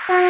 सुंदर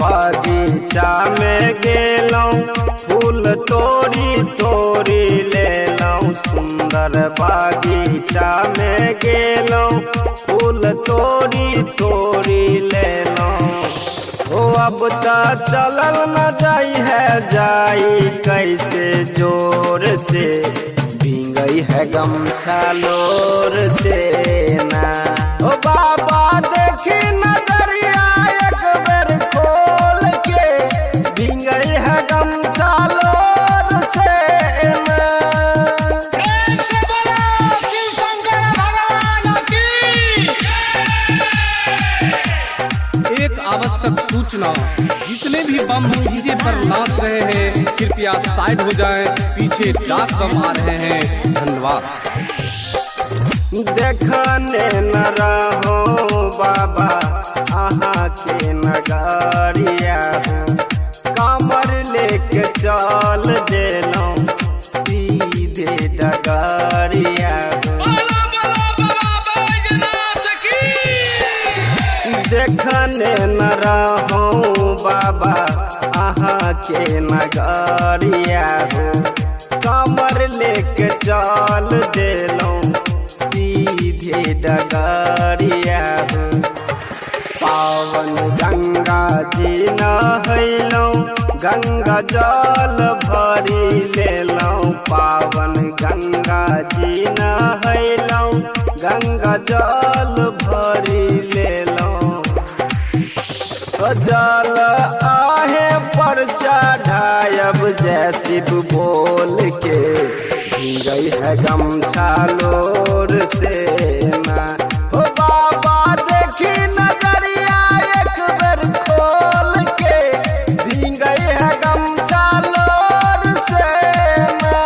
बगीचा में गेलौं फूल तोड़ी तोड़ी लेलौं। सुंदर बगीचा में गेलौं फूल तोड़ी तोड़ी लेलौं। ओ अब त चलल न जाई है जाई कैसे जोर से भींगई है गमछा लोर से ना। ओ बाबा देखी नजरिया एक बेर खोल के भींगई है गमछा लोर से ना। एक आवश्यक सूचना, जितने भी बम डीजे पर नाच रहे हैं कृपया साइड हो जाएं, पीछे डाक बम आ रहे हैं। धन्यवाद। देखने न रहो बाबा आहा के नगरिया हो, कमर लेके चल देलो सीधे डगरिया हो। देखने न रहो बाबा आहा के नगरिया हो, कमर लेके चल देलो सीधे डगरिया हो। पावन गंगा जी नहैलौं गंगा जल भरी लेलौं। पावन गंगा जी नहैलौं गंगा जल भरी लेलौं। जल आहे पर चढ़ायब जय शिव बोल के भींगई है गमछा लोर से ना। ओ बाबा देखी नजरिया एक बेर खोल के भींगई है गमछा लोर से ना।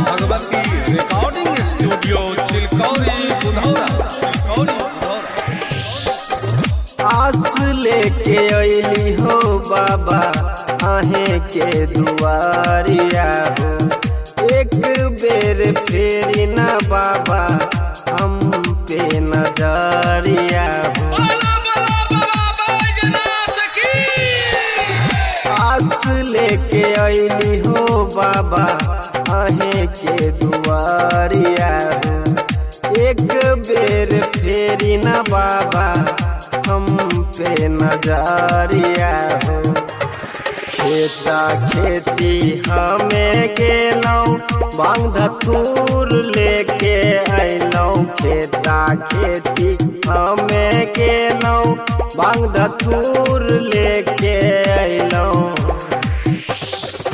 Bhagwati recording studio Chilkauri Budhaura. आस लेके अइली हो बाबा आहे के दुआरिया हो, एक बेर फेरी ना बाबा हम पे नजरिया हो। आस लेके अइली हो बाबा आहे के दुआरिया हो, एक बेर फेरी ना बाबा हम पे नजरिया हो। खेता खेती हमें गेलौं बांग धतूर लेके अइलौं। खेता खेती हमें गेलौं बांग धतूर लेके अइलौं।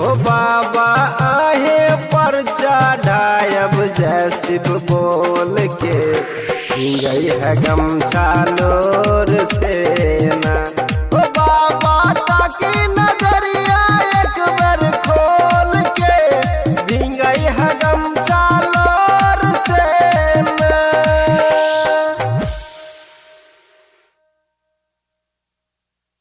ओ बाबा आहे पर चढ़ायब जय शिव बोल के भींगई है गमछा लोर से ना।